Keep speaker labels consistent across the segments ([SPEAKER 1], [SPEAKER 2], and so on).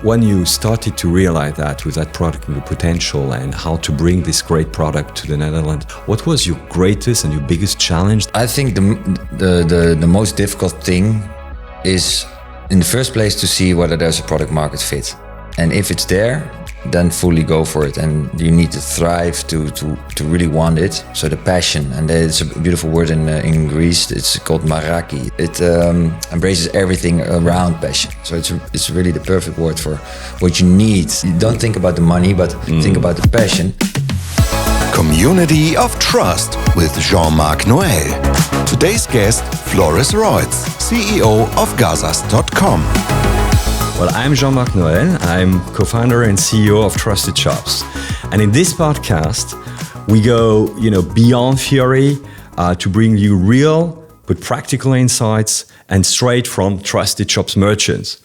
[SPEAKER 1] When you started to realize that with that product and the potential and how to bring this great product to the Netherlands, what was your greatest and your biggest challenge?
[SPEAKER 2] I think the most difficult thing is in the first place to see whether there's a product market fit. And if it's there, then fully go for it. And you need to thrive to really want it. So the passion, and it's a beautiful word in Greece, it's called maraki. It embraces everything around passion. So it's really the perfect word for what you need. You don't think about the money, but think about the passion.
[SPEAKER 3] Community of Trust with Jean-Marc Noël. Today's guest, Floris Reurts, CEO of Gazas.com.
[SPEAKER 1] Well, I'm Jean-Marc Noël. I'm co-founder and CEO of Trusted Shops. And in this podcast, we go, beyond theory to bring you real but practical insights and straight from Trusted Shops merchants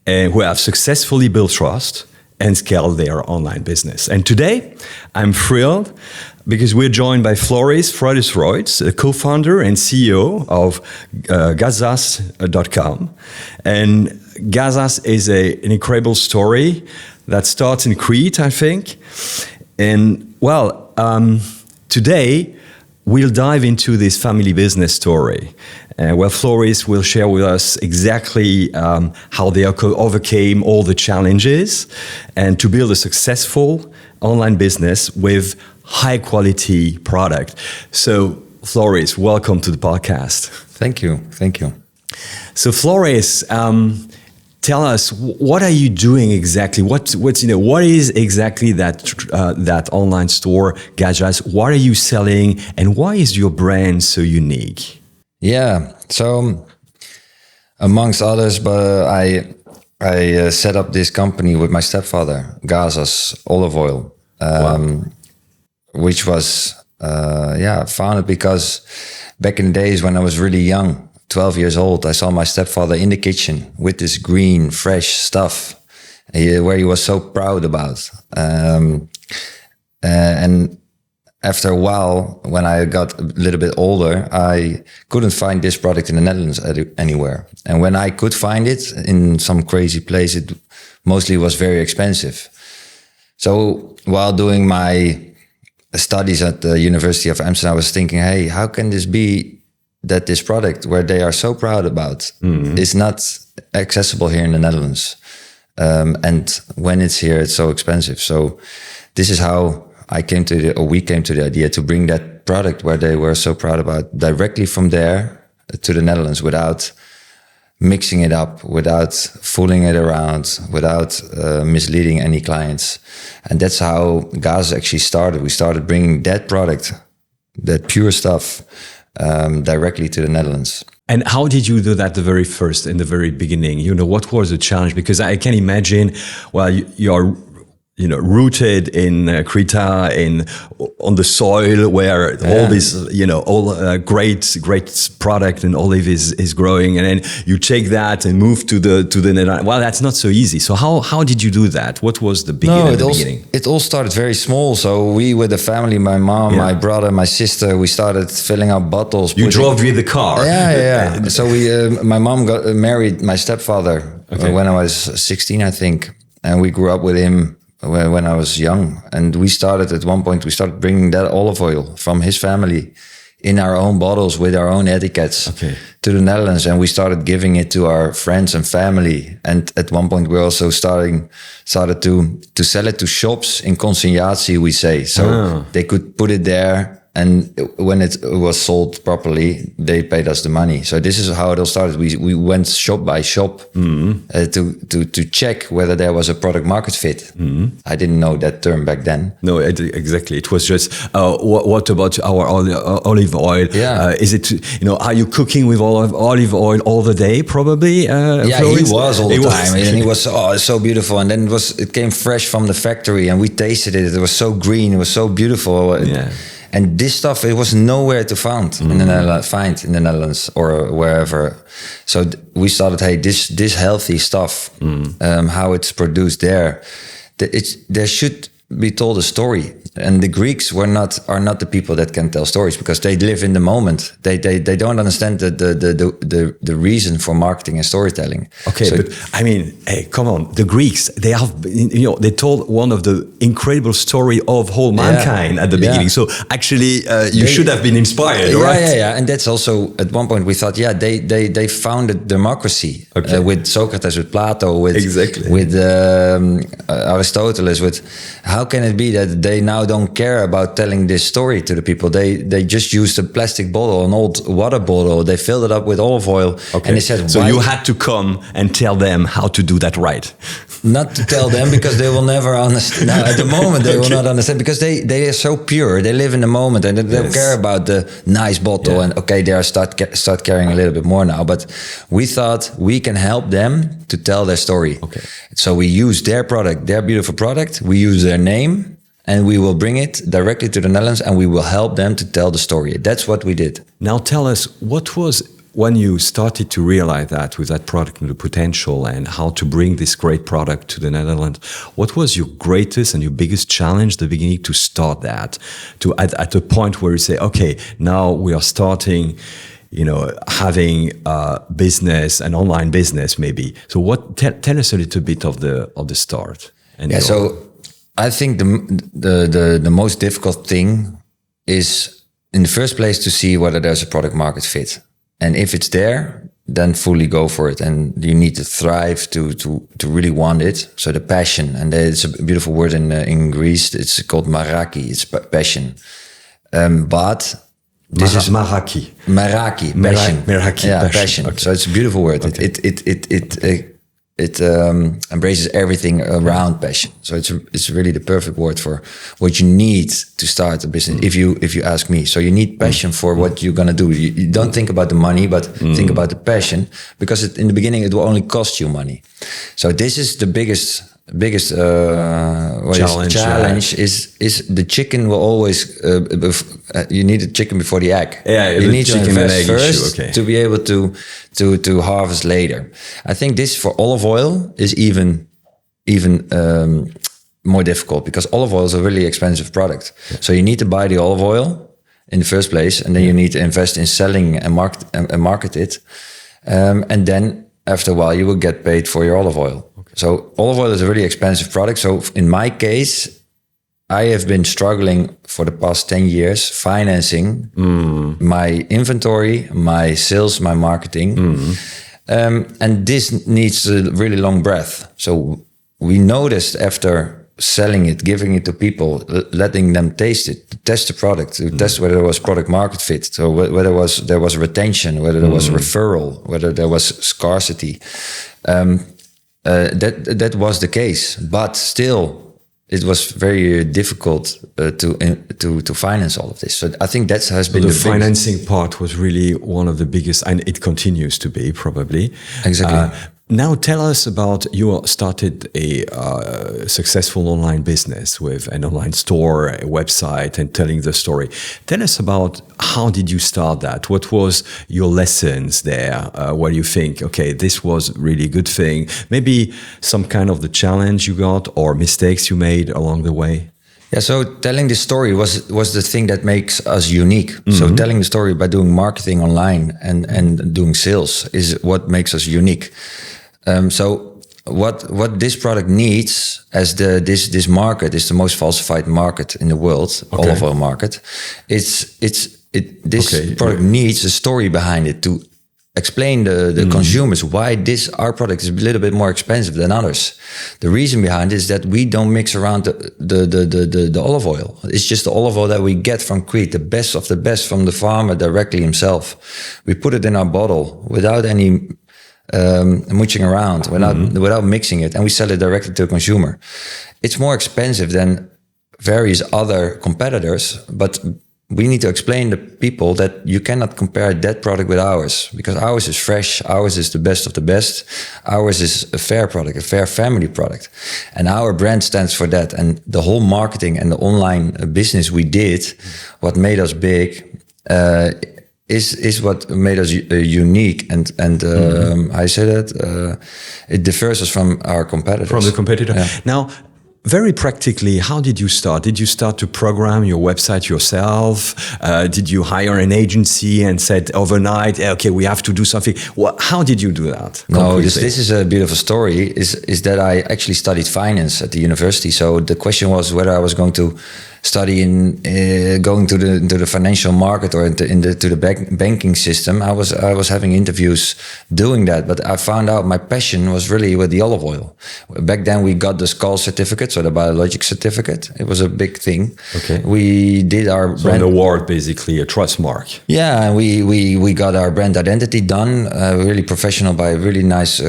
[SPEAKER 1] who have successfully built trust and scaled their online business. And today, I'm thrilled because we're joined by Floris Reurts, a co-founder and CEO of Gazas.com. And Gazas is an incredible story that starts in Crete, I think. And today we'll dive into this family business story. Where Floris will share with us exactly how they overcame all the challenges and to build a successful online business with high quality product. So Floris, welcome to the podcast.
[SPEAKER 2] Thank you.
[SPEAKER 1] So Floris, tell us, what are you doing exactly? What is exactly that online store, Gazas? What are you selling, and why is your brand so unique?
[SPEAKER 2] Yeah, so amongst others, but I set up this company with my stepfather, Gazas Olive Oil, which was founded because back in the days when I was really young, 12 years old, I saw my stepfather in the kitchen with this green, fresh stuff where he was so proud about. And after a while, when I got a little bit older, I couldn't find this product in the Netherlands anywhere. And when I could find it in some crazy place, it mostly was very expensive. So while doing my studies at the University of Amsterdam, I was thinking, hey, how can this be that this product, where they are so proud about, is not accessible here in the Netherlands? And when it's here, it's so expensive. So this is how we came to the idea to bring that product where they were so proud about directly from there to the Netherlands without mixing it up, without fooling it around, without misleading any clients. And that's how Gazas actually started. We started bringing that product, that pure stuff, directly to the Netherlands.
[SPEAKER 1] And how did you do that in the very beginning? What was the challenge? Because I can imagine, you're rooted in Cretan, on the soil where all this, great product and olive is growing, and then you take that and move to the Netherlands. Well, that's not so easy. So how did you do that? What was the beginning?
[SPEAKER 2] It all started very small. So we, with the family, my mom, my brother, my sister, we started filling up bottles.
[SPEAKER 1] You drove with the car.
[SPEAKER 2] Yeah. So my mom got married my stepfather when I was 16, I think, and we grew up with him when I was young. And we started bringing that olive oil from his family in our own bottles with our own etiquettes to the Netherlands. And we started giving it to our friends and family. And at one point we also started to sell it to shops in consignatie, we say. So they could put it there. And when it was sold properly, they paid us the money. So this is how it all started. We went shop by shop to check whether there was a product market fit. I didn't know that term back then.
[SPEAKER 1] No, exactly. It was just, what about our olive oil?
[SPEAKER 2] Yeah.
[SPEAKER 1] Is it, are you cooking with olive oil all the day, probably?
[SPEAKER 2] Yeah, Floris? He was all the time. And he was so beautiful. And then it came fresh from the factory and we tasted it. It was so green. It was so beautiful. Yeah. And this stuff, it was nowhere to find in the Netherlands or wherever. So we started, hey, this healthy stuff, how it's produced there, there should be told a story. And the Greeks are not the people that can tell stories because they live in the moment. They don't understand the reason for marketing and storytelling.
[SPEAKER 1] Okay, so, but I mean, hey, come on, the Greeks, they told one of the incredible story of whole mankind at the beginning. So actually, you should have been inspired, right?
[SPEAKER 2] Yeah. And that's also at one point we thought, they founded democracy with Socrates, with Plato, with Aristoteles. With how can it be that they now don't care about telling this story to the people? They just used a plastic bottle, an old water bottle. They filled it up with olive oil, and they said,
[SPEAKER 1] so you had to come and tell them how to do that right.
[SPEAKER 2] Not to tell them because they will never understand. No, at the moment they will not understand because they are so pure. They live in the moment and they don't care about the nice bottle. And they start caring a little bit more now. But we thought we can help them to tell their story. Okay. So we use their product, their beautiful product. We use their name. And we will bring it directly to the Netherlands and we will help them to tell the story. That's what we did.
[SPEAKER 1] Now tell us, what was, when you started to realize that with that product and the potential and how to bring this great product to the Netherlands, what was your greatest and your biggest challenge at the beginning to start that? At a point where you say, okay, now we are starting, having a business, an online business maybe. So tell us a little bit of the start.
[SPEAKER 2] So I think the most difficult thing is in the first place to see whether there's a product market fit. And if it's there, then fully go for it. And you need to thrive to really want it. So the passion, and it's a beautiful word in Greece. It's called maraki. It's passion. But this is
[SPEAKER 1] maraki.
[SPEAKER 2] Maraki, passion.
[SPEAKER 1] Maraki,
[SPEAKER 2] passion.
[SPEAKER 1] Okay.
[SPEAKER 2] So it's a beautiful word. Okay. It embraces everything around passion. So it's really the perfect word for what you need to start a business. If you ask me, so you need passion for what you're gonna do. You don't think about the money, but think about the passion, because in the beginning it will only cost you money. So this is the biggest challenge is the chicken will always you need a chicken before the egg. You need to invest first to be able to harvest later. I think this for olive oil is even more difficult because olive oil is a really expensive product. So you need to buy the olive oil in the first place, and then you need to invest in selling and market it, and then after a while you will get paid for your olive oil. So olive oil is a really expensive product. So in my case, I have been struggling for the past 10 years financing my inventory, my sales, my marketing. And this needs a really long breath. So we noticed after selling it, giving it to people, letting them taste it, to test the product, to test whether there was product market fit. So whether there was retention, whether there was referral, whether there was scarcity. That was the case, but still, it was very difficult to finance all of this. So I think that has been
[SPEAKER 1] the financing part was really one of the biggest, and it continues to be probably.
[SPEAKER 2] Exactly.
[SPEAKER 1] Now tell us about, you started a successful online business with an online store, a website, and telling the story. Tell us about how did you start that? What was your lessons there? Where you think, okay, this was really a good thing. Maybe some kind of the challenge you got or mistakes you made along the way?
[SPEAKER 2] Yeah, so telling the story was the thing that makes us unique. So telling the story by doing marketing online and doing sales is what makes us unique. So what this product needs, as this market is the most falsified market in the world, olive oil market. This product needs a story behind it to explain the consumers why our product is a little bit more expensive than others. The reason behind it is that we don't mix around the olive oil. It's just the olive oil that we get from Crete, the best of the best from the farmer directly himself. We put it in our bottle without any mooching around, without mixing it, and we sell it directly to a consumer. It's more expensive than various other competitors, but we need to explain to people that you cannot compare that product with ours, because ours is fresh, ours is the best of the best, ours is a fair product, a fair family product, and our brand stands for that. And the whole marketing and the online business we did, what made us big, is what made us unique, and I say that it differs us from our competitors.
[SPEAKER 1] From the competitor.
[SPEAKER 2] Yeah.
[SPEAKER 1] Now, very practically, how did you start? Did you start to program your website yourself? Did you hire an agency and said overnight, okay, we have to do something? How did you do that?
[SPEAKER 2] No, this is a beautiful story, is that I actually studied finance at the university. So the question was whether I was going to study in going to the financial market or to the banking system. I was having interviews doing that, but I found out my passion was really with the olive oil. Back then we got the SCOL certificate, so the biologic certificate. It was a big thing.
[SPEAKER 1] Okay.
[SPEAKER 2] We did our
[SPEAKER 1] brand an award, basically a Trustmark.
[SPEAKER 2] Yeah, and we got our brand identity done, really professional by a really nice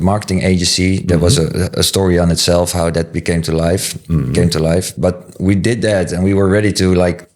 [SPEAKER 2] marketing agency. That was a story on itself, how that came to life. But we did that, and we were ready to like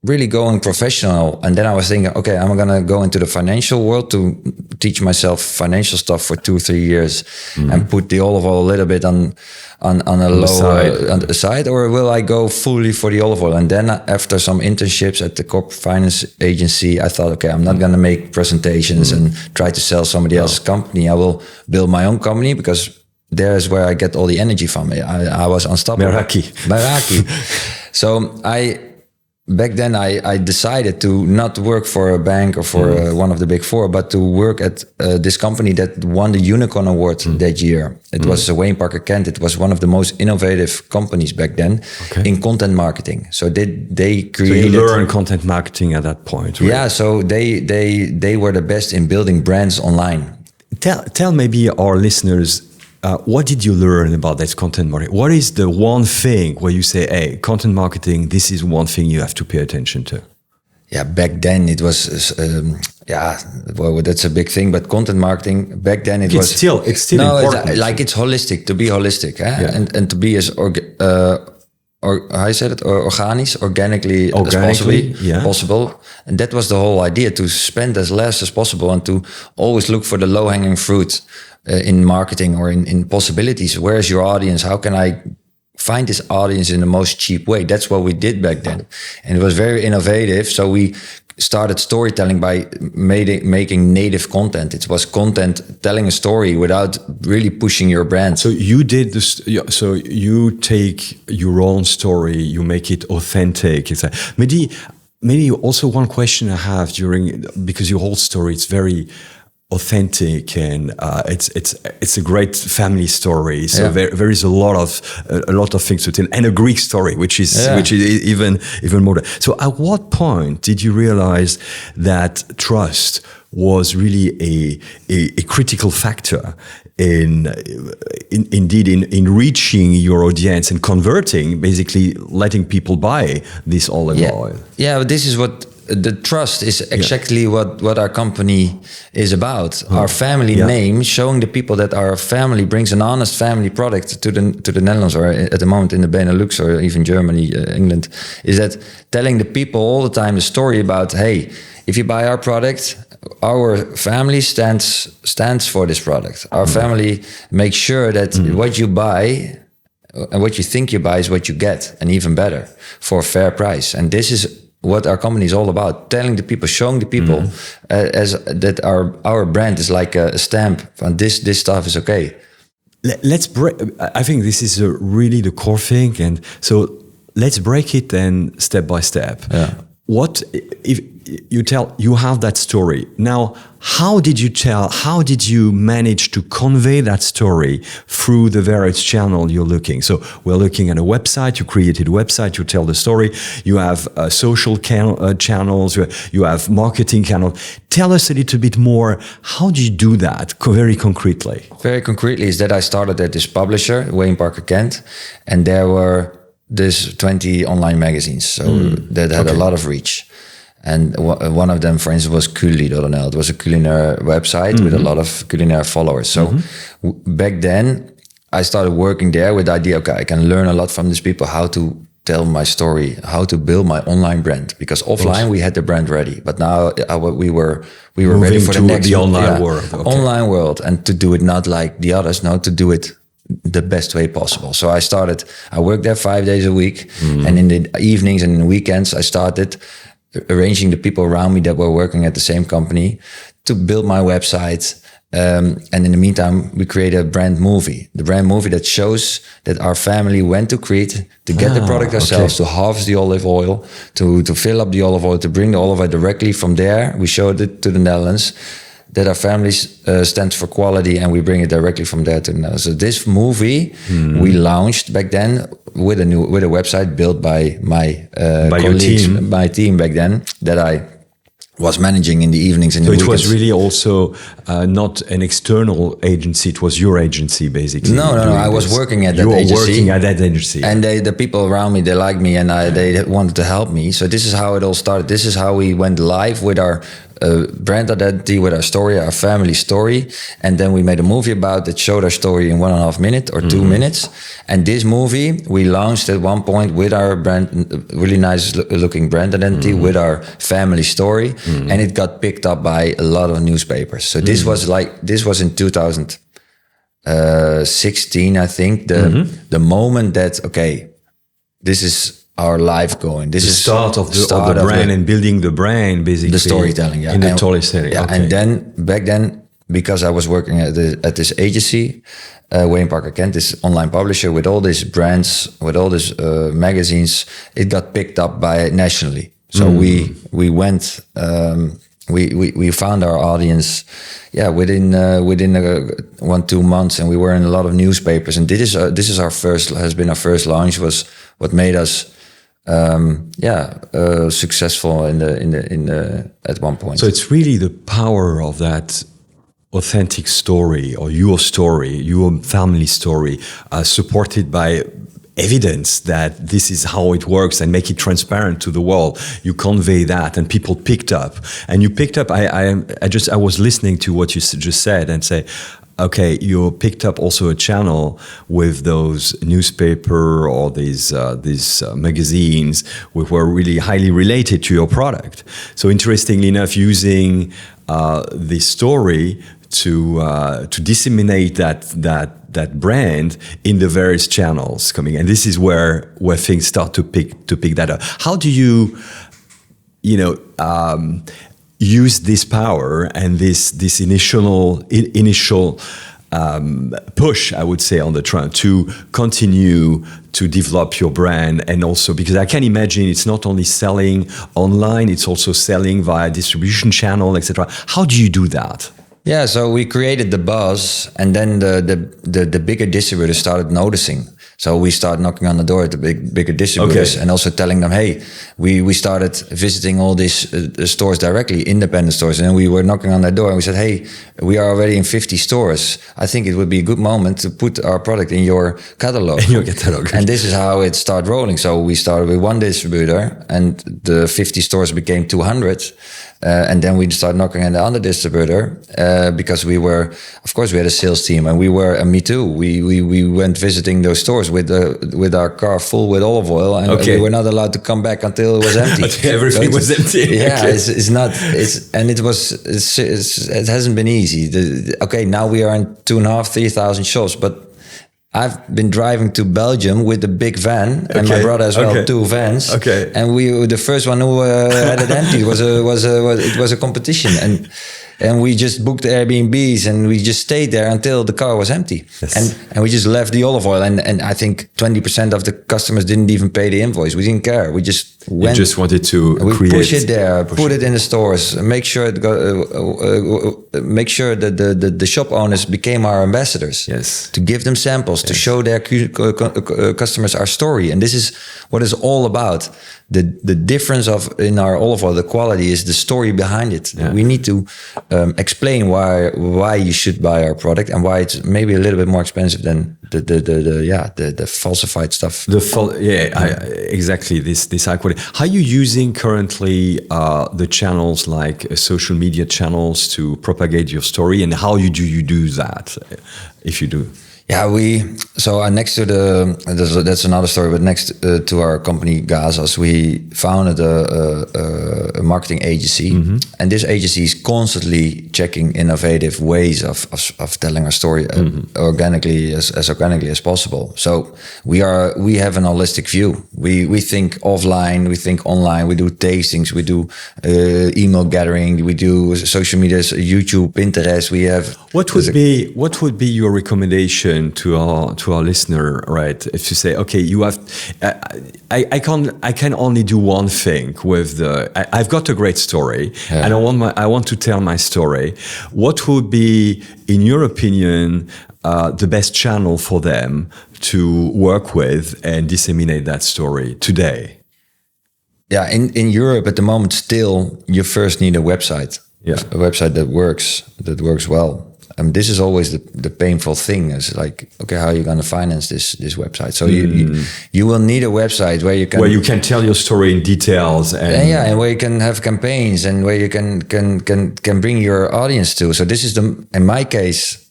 [SPEAKER 2] really going professional. And then I was thinking, okay, I'm gonna go into the financial world to teach myself financial stuff for 2-3 years, and put the olive oil a little bit on the side, or will I go fully for the olive oil? And then after some internships at the corporate finance agency, I thought, okay, I'm not gonna make presentations and try to sell somebody else's company. I will build my own company, because there's where I get all the energy from. I was unstoppable. Meraki. So back then I decided to not work for a bank or for one of the big four, but to work at this company that won the Unicorn Award that year. It was Wayne Parker Kent. It was one of the most innovative companies back then in content marketing. So they created.
[SPEAKER 1] So you learned content marketing at that point, right?
[SPEAKER 2] Yeah. So they were the best in building brands online.
[SPEAKER 1] Tell maybe our listeners, what did you learn about that content marketing? What is the one thing where you say, hey, content marketing, this is one thing you have to pay attention to?
[SPEAKER 2] Yeah, back then it was, well, that's a big thing, but content marketing, back then it's still important. It's holistic, to be holistic. And to be as, organically as possible. And that was the whole idea, to spend as less as possible and to always look for the low-hanging fruit in marketing or in possibilities. Where is your audience? How can I find this audience in the most cheap way? That's what we did back then. And it was very innovative. So we started storytelling by making native content. It was content telling a story without really pushing your brand.
[SPEAKER 1] So you did this. So you take your own story, you make it authentic. Maybe also one question I have because your whole story, it's very authentic, and it's a great family story. So there is a lot of things to tell, and a Greek story, which is even more. So at what point did you realize that trust was really a critical factor in reaching your audience and converting, basically letting people buy this olive oil?
[SPEAKER 2] Yeah, but this is what the trust is exactly what our company is about. Our family name, showing the people that our family brings an honest family product to the Netherlands, or at the moment in the Benelux, or even Germany, England, is that telling the people all the time the story about, hey, if you buy our product, our family stands for this product. Our family makes sure that what you buy and what you think you buy is what you get, and even better, for a fair price. And this is what our company is all about, telling the people, showing the people as that our brand is like a stamp, and this stuff is okay.
[SPEAKER 1] Let's break. I think this is really the core thing, and so let's break it then step by step.
[SPEAKER 2] Yeah.
[SPEAKER 1] What if you have that story now? How did you manage to convey that story through the various channels you're looking? So we're looking at a website. You created a website. You tell the story. You have social channels. You have marketing channels. Tell us a little bit more. How do you do that very concretely?
[SPEAKER 2] Very concretely is that I started at this publisher, Wayne Parker Kent, and there were this 20 online magazines, so that had a lot of reach. And one of them, for instance, was Cully.nl. It was a culinary website with a lot of culinary followers. So back then, I started working there with the idea, okay, I can learn a lot from these people, how to tell my story, how to build my online brand. Because offline, we had the brand ready. But now we were ready for the next
[SPEAKER 1] online world. Okay.
[SPEAKER 2] Online world. And to do it not like the others, no, to do it the best way possible. So I worked there 5 days a week. And in the evenings and in the weekends, I started arranging the people around me that were working at the same company to build my website And in the meantime, we created a brand movie. The brand movie that shows that our family went to Crete to get the product ourselves, to harvest the olive oil, to fill up the olive oil, to bring the olive oil directly from there. We showed it to the Netherlands, that our family stands for quality, and we bring it directly from there to the Netherlands. So this movie we launched back then with a website built by my colleagues, my team back then, that I was managing in the evenings and the weekends.
[SPEAKER 1] So it was really also not an external agency, it was your agency basically.
[SPEAKER 2] No, I was working at that agency.
[SPEAKER 1] You were working at that agency.
[SPEAKER 2] And the people around me, they liked me, and they wanted to help me. So this is how it all started. This is how we went live with our brand identity, with our story, our family story. And then we made a movie about that, showed our story in 1.5 minutes or 2 minutes. And this movie we launched at one point with our brand, really nice looking brand identity, with our family story. And it got picked up by a lot of newspapers. So this was in 2016, I think, the moment that, okay, this is our life going. This is
[SPEAKER 1] the start of the brand and building the brand, basically.
[SPEAKER 2] The storytelling, yeah.
[SPEAKER 1] In the storytelling,
[SPEAKER 2] yeah.
[SPEAKER 1] Okay.
[SPEAKER 2] And then, back then, because I was working at this agency, Wayne Parker Kent, this online publisher with all these brands, with all these magazines, it got picked up by nationally. So we went, we found our audience, within 1-2 months, and we were in a lot of newspapers. And this is has been our first launch. Was what made us successful in the at one point.
[SPEAKER 1] So it's really the power of that authentic story, or your family story, supported by evidence that this is how it works, and make it transparent to the world. You convey that, and people picked up. And you picked up. I was listening to what you just said, and say, okay, you picked up also a channel with those newspaper or these magazines which were really highly related to your product. So interestingly enough, using this story to disseminate that brand in the various channels coming, and this is where things start to pick that up. How do you use this power and this initial push, I would say, on the trend to continue to develop your brand? And also, because I can imagine it's not only selling online, it's also selling via distribution channel, etc. How do you do that?
[SPEAKER 2] Yeah, so we created the buzz, and then the bigger distributors started noticing. So we started knocking on the door at the bigger distributors, and also telling them, hey, we started visiting all these stores directly, independent stores. And we were knocking on their door, and we said, hey, we are already in 50 stores. I think it would be a good moment to put our product in your catalog. And this is how it started rolling. So we started with one distributor, and the 50 stores became 200. And then we started knocking on the other distributor, because we had a sales team, and me too. We went visiting those stores with our car full with olive oil, and we were not allowed to come back until it was empty.
[SPEAKER 1] Everything was empty.
[SPEAKER 2] Yeah, it hasn't been easy. Now we are in 2,500-3,000 shops, but I've been driving to Belgium with a big van, and my brother as well, 2 vans. And we were the first one who had it empty. It was a competition, and we just booked Airbnbs, and we just stayed there until the car was empty. Yes. And we just left the olive oil, and I think 20% of the customers didn't even pay the invoice. We didn't care. We just went.
[SPEAKER 1] You just wanted to
[SPEAKER 2] push it there, put it in the stores, make sure that the shop owners became our ambassadors.
[SPEAKER 1] Yes.
[SPEAKER 2] To give them samples, to show their customers our story. And this is what it's all about. The difference in our olive oil, the quality, is the story behind it. Yeah. We need to explain why you should buy our product, and why it's maybe a little bit more expensive than the falsified stuff.
[SPEAKER 1] Exactly. This high quality. How are you using currently the channels like social media channels to propagate your story, and how do you do that, if you do?
[SPEAKER 2] Yeah, next to that's another story, but next to our company Gazas, we founded a marketing agency, and this agency is constantly checking innovative ways of telling our story organically as organically as possible. So we have an holistic view. We think offline, we think online, we do tastings, we do email gathering, we do social media, YouTube, Pinterest. We have
[SPEAKER 1] what would be your recommendation to our listener, right? If you say, okay, you have, I can only do one thing with I've got a great story, and I want to tell my story. What would be, in your opinion, the best channel for them to work with and disseminate that story today?
[SPEAKER 2] Yeah, in Europe at the moment, still you first need a website. Yeah, a website that works well. This is always the painful thing. Is like, okay, how are you going to finance this website? So you will need a website where you can
[SPEAKER 1] tell your story in details,
[SPEAKER 2] and where you can have campaigns and where you can bring your audience to. So this is in my case,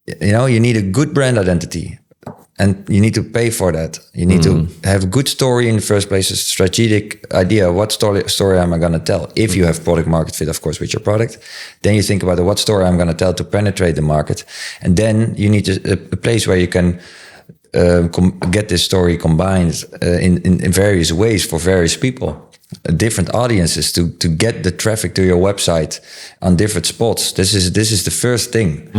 [SPEAKER 2] you need a good brand identity. And you need to pay for that. You need to have a good story in the first place, a strategic idea. What story am I going to tell? If you have product market fit, of course, with your product, then you think about what story I'm going to tell to penetrate the market. And then you need a place where you can get this story combined in various ways for various people. Different audiences to get the traffic to your website on different spots. This is the first thing.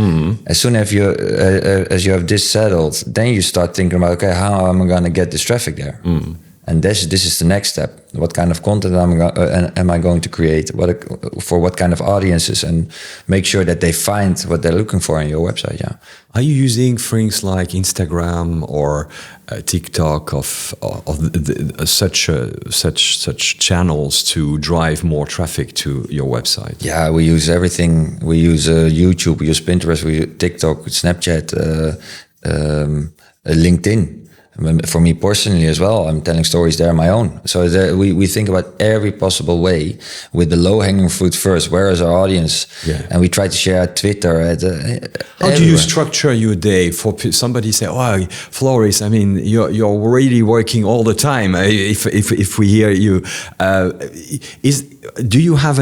[SPEAKER 2] As soon as you have this settled, then you start thinking about, okay, how am I going to get this traffic there? And this is the next step. What kind of content am I going to create? For what kind of audiences, and make sure that they find what they're looking for on your website. Yeah.
[SPEAKER 1] Are you using things like Instagram or TikTok of such channels to drive more traffic to your website?
[SPEAKER 2] Yeah, we use everything. We use YouTube, we use Pinterest, we use TikTok, Snapchat, LinkedIn. For me personally as well, I'm telling stories there on my own. So we think about every possible way with the low-hanging fruit first. Where is our audience? Yeah. And we try to share at Twitter.
[SPEAKER 1] How do you structure your day? For somebody say, "Oh, Floris, I mean, you're really working all the time." If we hear you, do you have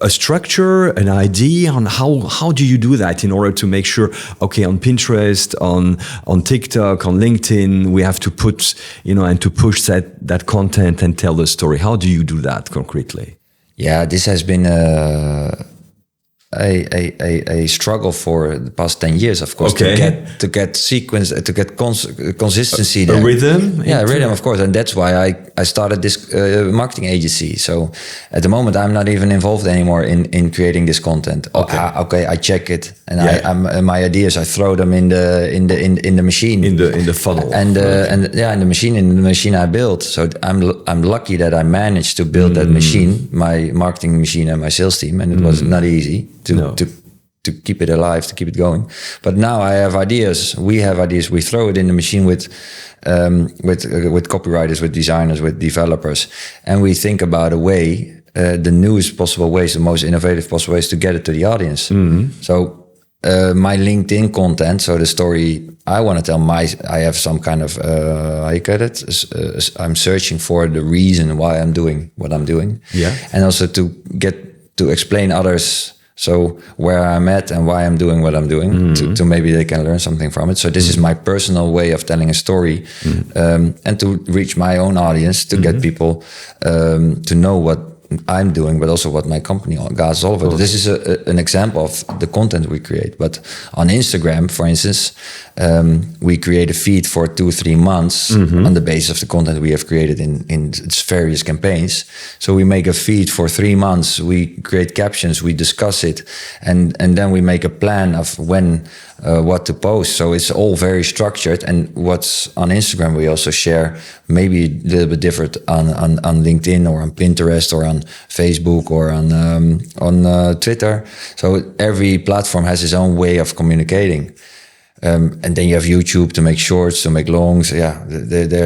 [SPEAKER 1] a structure, an idea on how do you do that in order to make sure, okay, on Pinterest, on TikTok, on LinkedIn, we have to put, and to push that content and tell the story. How do you do that concretely?
[SPEAKER 2] Yeah, this has been a struggle for the past 10 years, of course, to get sequence, to get consistency there.
[SPEAKER 1] A rhythm?
[SPEAKER 2] Yeah, rhythm, of course. And that's why I started this marketing agency. So at the moment, I'm not even involved anymore in creating this content. Okay, I check it, and my ideas, I throw them in the machine,
[SPEAKER 1] in the funnel,
[SPEAKER 2] in the machine I built. So I'm lucky that I managed to build that machine, my marketing machine and my sales team, and it was not easy to keep it alive, to keep it going. But now I have ideas. We have ideas. We throw it in the machine with copywriters, with designers, with developers, and we think about a way, the newest possible ways, the most innovative possible ways to get it to the audience. So my LinkedIn content, so the story I want to tell, I have some kind of how you get it. I'm searching for the reason why I'm doing what I'm doing, and also to explain others. So where I'm at and why I'm doing what I'm doing, to maybe they can learn something from it. So this is my personal way of telling a story, and to reach my own audience, to get people to know what I'm doing, but also what my company Gazas is all about. This is an example of the content we create. But on Instagram, for instance, we create a feed for 2-3 months on the basis of the content we have created in its various campaigns. So we make a feed for 3 months. We create captions, we discuss it, and then we make a plan of when what to post. So it's all very structured. And what's on Instagram, we also share maybe a little bit different on LinkedIn or on Pinterest or on Facebook or on Twitter. So every platform has its own way of communicating. And then you have YouTube to make shorts, to make longs. Yeah,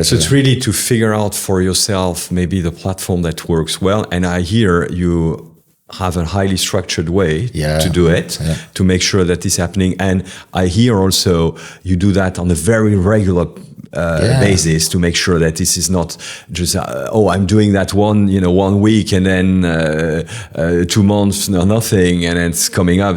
[SPEAKER 1] so it's really to figure out for yourself maybe the platform that works well. And I hear you have a highly structured way to do it, to make sure that this is happening. And I hear also you do that on a very regular basis to make sure that this is not just I'm doing that 1 week and then 2 months nothing and it's coming up.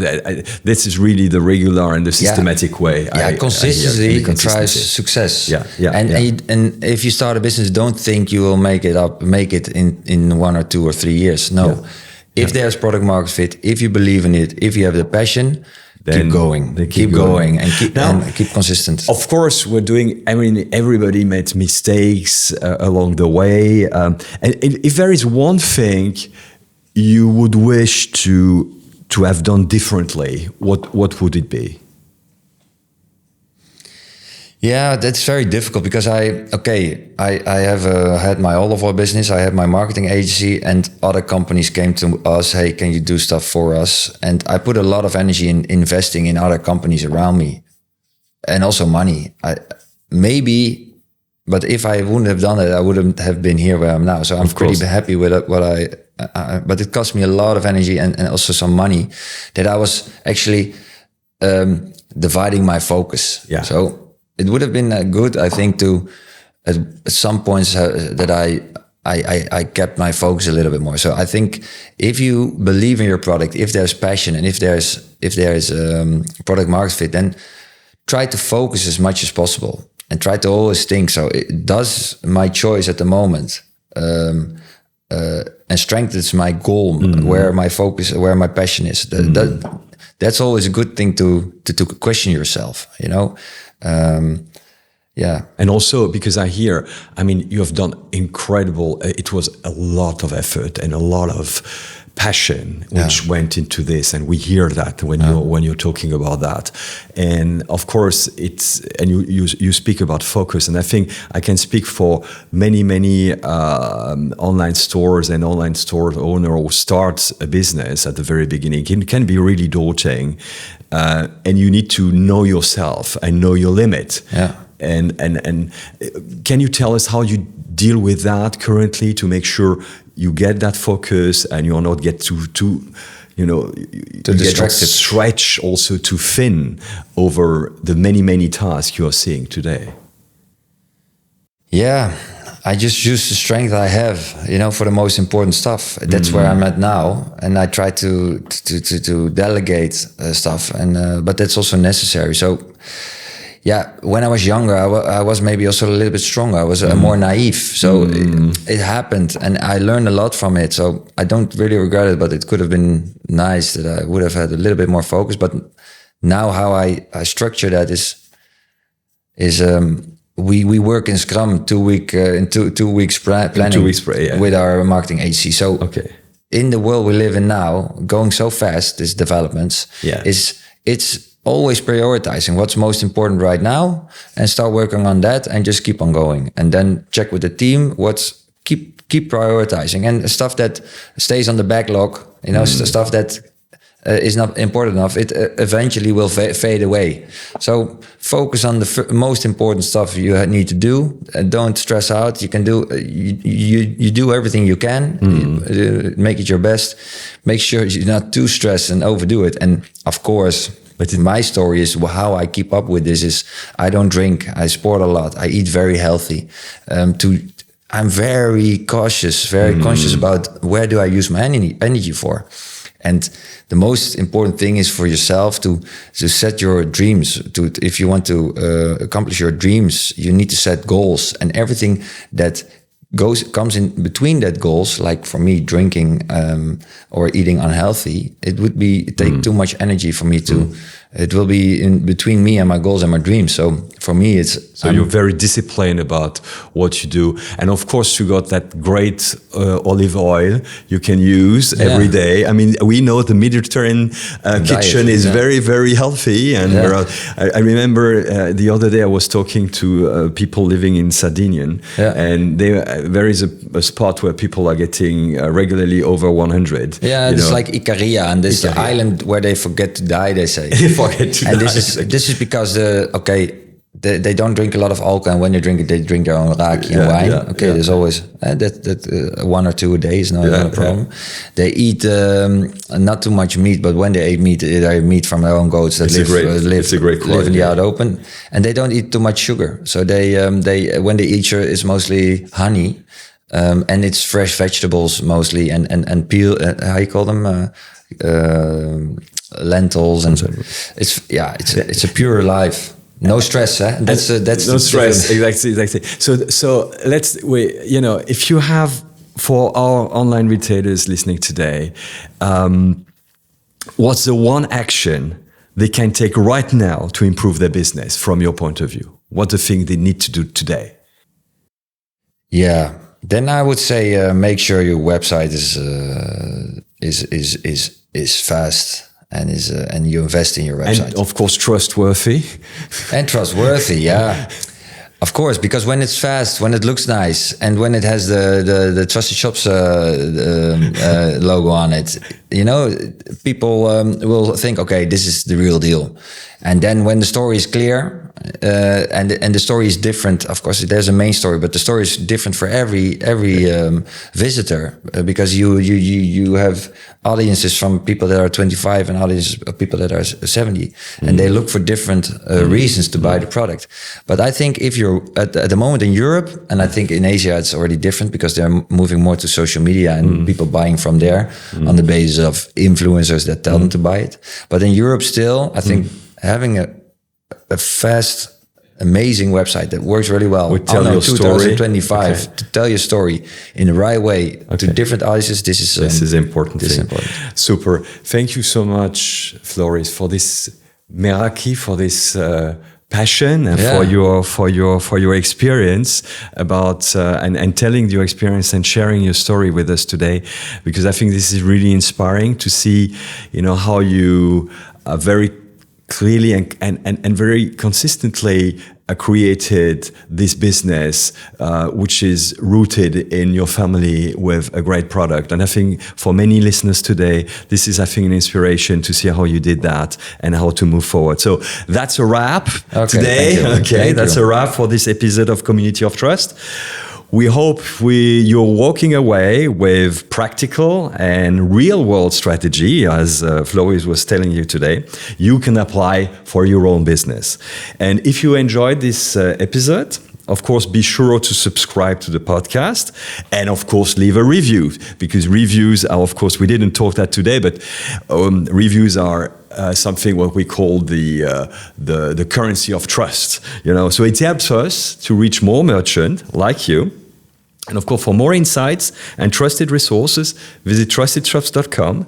[SPEAKER 1] This is really the regular and the systematic way.
[SPEAKER 2] Consistency drives success. And if you start a business, don't think you will make it in 1 or 2 or 3 years. No. If there's product market fit, if you believe in it, if you have the passion, then keep going. Keep going and keep consistent.
[SPEAKER 1] Of course, everybody made mistakes along the way. And if there is one thing you would wish to have done differently, what would it be?
[SPEAKER 2] Yeah, that's very difficult because I have had my olive oil business, I had my marketing agency, and other companies came to us, hey, can you do stuff for us? And I put a lot of energy in investing in other companies around me, and also money. But if I wouldn't have done it, I wouldn't have been here where I am now. So I'm pretty happy with what but it cost me a lot of energy and also some money that I was actually dividing my focus.
[SPEAKER 1] Yeah.
[SPEAKER 2] So it would have been good, I think, to at some points that I kept my focus a little bit more. So I think if you believe in your product, if there's passion, and if there's product market fit, then try to focus as much as possible and try to always think. So does my choice at the moment and strengthens my goal, where my focus, where my passion is. That's always a good thing to question yourself, And also because you have done incredible, it was a lot of effort and a lot of passion which went into this, and we hear that when you're talking about that. And of course you speak about focus, and I think I can speak for many online stores and online store owner who start a business at the very beginning. It can be really daunting, and you need to know yourself and know your limit. And can you tell us how you deal with that currently to make sure you get that focus and you're not get too distracted, stretch also too thin over the many tasks you are seeing today? Yeah, I just use the strength I have, for the most important stuff. That's where I'm at now, and I try to delegate stuff, and but that's also necessary. So. Yeah, when I was younger, I was maybe also a little bit stronger. I was more naive. So it happened, and I learned a lot from it. So I don't really regret it, but it could have been nice that I would have had a little bit more focus. But now how I structure that is we work in Scrum 2 weeks planning
[SPEAKER 1] 2 weeks
[SPEAKER 2] with our marketing agency. So in the world we live in now, going so fast, these developments, it's always prioritizing what's most important right now and start working on that and just keep on going. And then check with the team keep prioritizing, and stuff that stays on the backlog, stuff that is not important enough, it eventually will fade away. So focus on the most important stuff you need to do. Don't stress out. You can do you do everything you can. Make it your best. Make sure you're not too stressed and overdo it. And of course, but my story is how I keep up with this is I don't drink. I sport a lot. I eat very healthy. I'm very cautious, very conscious about where do I use my energy for. And the most important thing is for yourself to set your dreams. If you want to accomplish your dreams, you need to set goals, and everything that comes in between that goals, like for me, drinking or eating unhealthy, it would take too much energy for me to. It will be in between me and my goals and my dreams. So for me,
[SPEAKER 1] you're very disciplined about what you do, and of course, you got that great olive oil you can use every day. I mean, we know the Mediterranean kitchen is very, very healthy, and I remember the other day I was talking to people living in Sardinia, and there is a spot where people are getting regularly over 100.
[SPEAKER 2] Yeah, it's like Icaria, and this is the island where they forget to die, they say. And this is because they don't drink a lot of alcohol, and when they drink it, they drink their own raki and wine. There's always that 1 or 2 a day is not a problem. They eat not too much meat, but when they eat meat, they eat meat from their own goats that live in the out open, and they don't eat too much sugar. So they when they eat, it's mostly honey, and it's fresh vegetables mostly, and peel. How you call them? Lentils, and it's a pure life. No stress, huh? That's
[SPEAKER 1] no stress. Exactly. So if you have, for our online retailers listening today, what's the one action they can take right now to improve their business from your point of view? What's the thing they need to do today?
[SPEAKER 2] Yeah, then I would say make sure your website is fast. And you invest in your website.
[SPEAKER 1] And of course, trustworthy.
[SPEAKER 2] And trustworthy, yeah. Of course, because when it's fast, when it looks nice, and when it has the Trusted Shops logo on it, people will think, okay, this is the real deal. And then when the story is clear, and the story is different, of course, there's a main story, but the story is different for every visitor, because you have audiences from people that are 25 and audiences of people that are 70, and they look for different reasons to buy the product. But I think if you're at the moment in Europe, and I think in Asia it's already different because they're moving more to social media and people buying from there on the basis of influencers that tell them to buy it. But in Europe still, I think having a fast, amazing website that works really well.
[SPEAKER 1] We tell your
[SPEAKER 2] 2025
[SPEAKER 1] story.
[SPEAKER 2] To tell your story in the right way to different audiences. This is
[SPEAKER 1] important.
[SPEAKER 2] This is important.
[SPEAKER 1] Super. Thank you so much, Floris, for this meraki, for this passion, and for your experience about and telling your experience and sharing your story with us today, because I think this is really inspiring to see, how you are very clearly and very consistently created this business, which is rooted in your family with a great product. And I think for many listeners today, this is, I think, an inspiration to see how you did that and how to move forward. So that's a wrap today. That's a wrap for this episode of Community of Trust. We hope you're walking away with practical and real-world strategy, as Floris was telling you today, you can apply for your own business. And if you enjoyed this episode, of course, be sure to subscribe to the podcast and, of course, leave a review, because reviews are, of course, we didn't talk that today, but reviews are something what we call the currency of trust. So it helps us to reach more merchants like you. And of course, for more insights and trusted resources, visit trustedshops.com.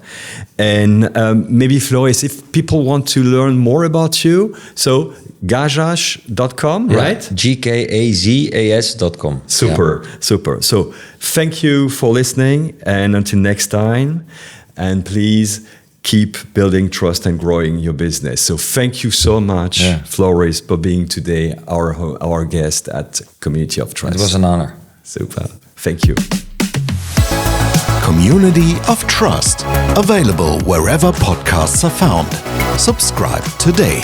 [SPEAKER 1] And maybe, Floris, if people want to learn more about you, so gazas.com, right?
[SPEAKER 2] GKAZAS.com.
[SPEAKER 1] Super. So thank you for listening, and until next time, and please keep building trust and growing your business. So thank you so much, Floris, for being today our guest at Community of Trust.
[SPEAKER 2] It was an honor.
[SPEAKER 1] Super. Thank you.
[SPEAKER 3] Community of Trust. Available wherever podcasts are found. Subscribe today.